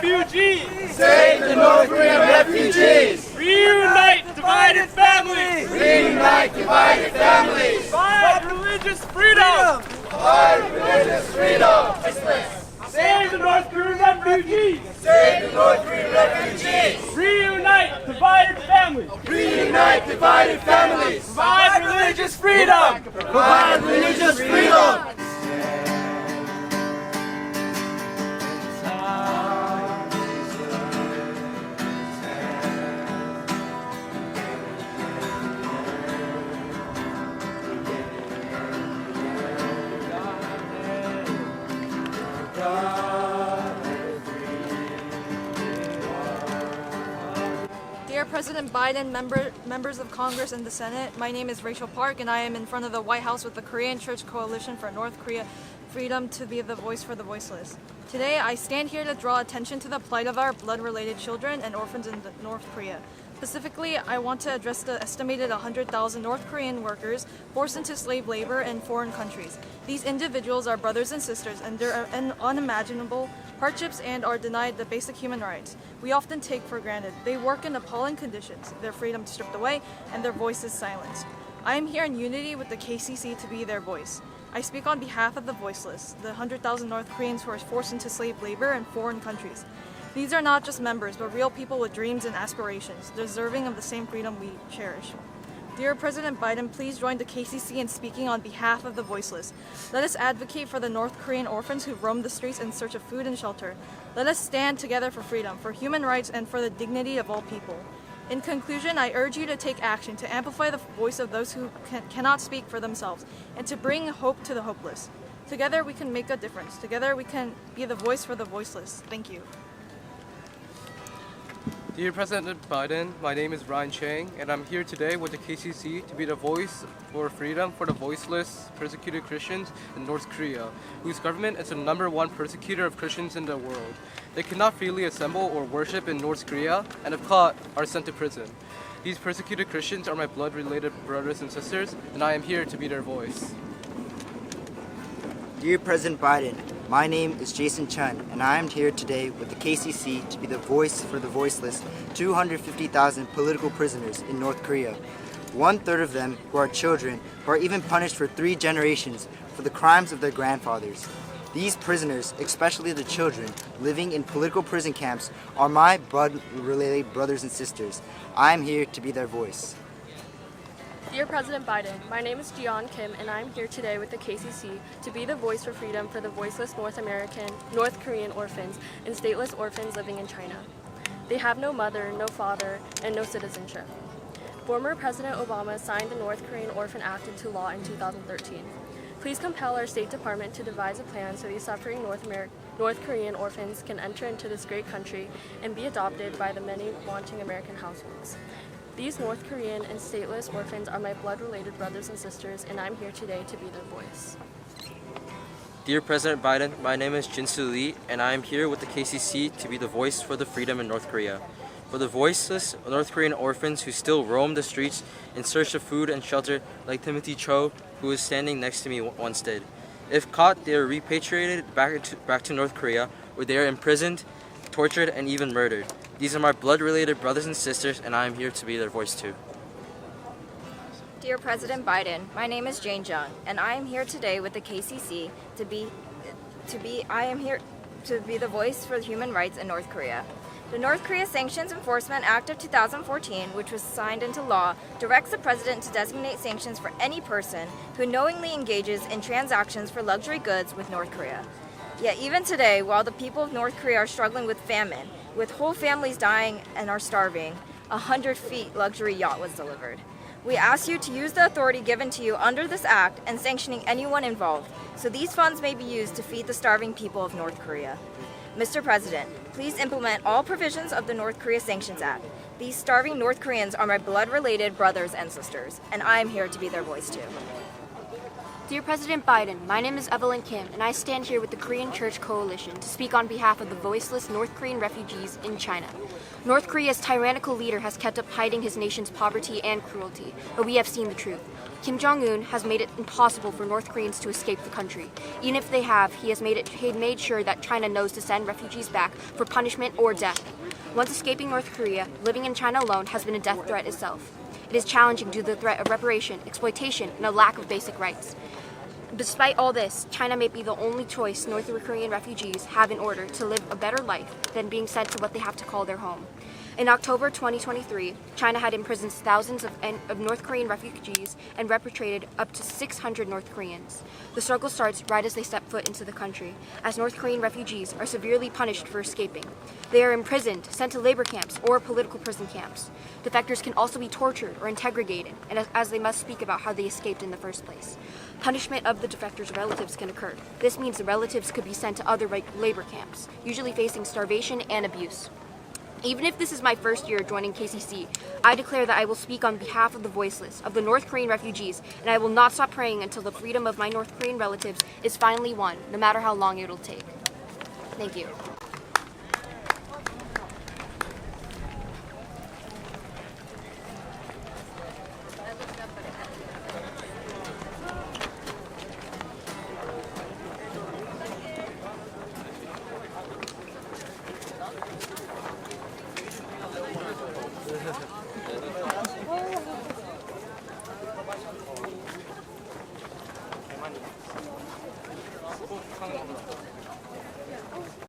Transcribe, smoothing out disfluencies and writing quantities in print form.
refugees! Save the North Korean refugees! Reunite divided families! Reunite divided families! Provide religious freedom! Provide religious freedom! Save the North Korean refugees! Save the North Korean refugees! Reunite divided families! Reunite divided families! Provide religious freedom! Provide religious freedom! Dear President Biden, members of Congress and the Senate, my name is Rachel Park and I am in front of the White House with the Korean Church Coalition for North Korea Freedom to be the voice for the voiceless. Today, I stand here to draw attention to the plight of our blood-related children and orphans in North Korea. Specifically, I want to address the estimated 100,000 North Korean workers forced into slave labor in foreign countries. These individuals are brothers and sisters under unimaginable hardships and are denied the basic human rights we often take for granted. They work in appalling conditions, their freedom stripped away, and their voices silenced. I am here in unity with the KCC to be their voice. I speak on behalf of the voiceless, the 100,000 North Koreans who are forced into slave labor in foreign countries. These are not just members, but real people with dreams and aspirations, deserving of the same freedom we cherish. Dear President Biden, please join the KCC in speaking on behalf of the voiceless. Let us advocate for the North Korean orphans who roam the streets in search of food and shelter. Let us stand together for freedom, for human rights, and for the dignity of all people. In conclusion, I urge you to take action, to amplify the voice of those who cannot speak for themselves, and to bring hope to the hopeless. Together we can make a difference. Together we can be the voice for the voiceless. Thank you. Dear President Biden, my name is Ryan Chae, and I'm here today with the KCC to be the voice for freedom for the voiceless, persecuted Christians in North Korea, whose government is the #1 persecutor of Christians in the world. They cannot freely assemble or worship in North Korea, and if caught, are sent to prison. These persecuted Christians are my blood-related brothers and sisters, and I am here to be their voice. Dear President Biden, my name is Jason Chun, and I am here today with the KCC to be the voice for the voiceless 250,000 political prisoners in North Korea. 1/3 of them who are children, who are even punished for 3 generations for the crimes of their grandfathers. These prisoners, especially the children living in political prison camps, are my blood-related brothers and sisters. I am here to be their voice. Dear President Biden, my name is Jian Kim, and I'm here today with the KCC to be the voice for freedom for the voiceless North Korean orphans and stateless orphans living in China. They have no mother, no father, and no citizenship. Former President Obama signed the North Korean Orphan Act into law in 2013. Please compel our State Department to devise a plan so these suffering North Korean orphans can enter into this great country and be adopted by the many wanting American households. These North Korean and stateless orphans are my blood-related brothers and sisters, and I'm here today to be their voice. Dear President Biden, my name is Jinsoo, and I am here with the KCC to be the voice for the freedom in North Korea. For the voiceless North Korean orphans who still roam the streets in search of food and shelter, like Timothy Cho, who is standing next to me once did. If caught, they are repatriated back to North Korea, where they are imprisoned, tortured, and even murdered. These are my blood-related brothers and sisters, and I am here to be their voice too. Dear President Biden, my name is Jane Jung, and I am here today with the KCC to be the voice for human rights in North Korea. The North Korea Sanctions Enforcement Act of 2014, which was signed into law, directs the president to designate sanctions for any person who knowingly engages in transactions for luxury goods with North Korea. Yet even today, while the people of North Korea are struggling with famine, with whole families dying and are starving, a 100-feet luxury yacht was delivered. We ask you to use the authority given to you under this act and sanctioning anyone involved, so these funds may be used to feed the starving people of North Korea. Mr. President, please implement all provisions of the North Korea Sanctions Act. These starving North Koreans are my blood-related brothers and sisters, and I am here to be their voice too. Dear President Biden, my name is Evelyn Kim, and I stand here with the Korean Church Coalition to speak on behalf of the voiceless North Korean refugees in China. North Korea's tyrannical leader has kept up hiding his nation's poverty and cruelty, but we have seen the truth. Kim Jong-un has made it impossible for North Koreans to escape the country. Even if they have, he made sure that China knows to send refugees back for punishment or death. Once escaping North Korea, living in China alone has been a death threat itself. It is challenging due to the threat of reparation, exploitation, and a lack of basic rights. Despite all this, China may be the only choice North Korean refugees have in order to live a better life than being sent to what they have to call their home. In October 2023, China had imprisoned thousands of North Korean refugees and repatriated up to 600 North Koreans. The struggle starts right as they step foot into the country, as North Korean refugees are severely punished for escaping. They are imprisoned, sent to labor camps or political prison camps. Defectors can also be tortured or interrogated, and as they must speak about how they escaped in the first place. Punishment of the defectors' relatives can occur. This means the relatives could be sent to other labor camps, usually facing starvation and abuse. Even if this is my first year joining KCC, I declare that I will speak on behalf of the voiceless, of the North Korean refugees, and I will not stop praying until the freedom of my North Korean relatives is finally won, no matter how long it will take. Thank you.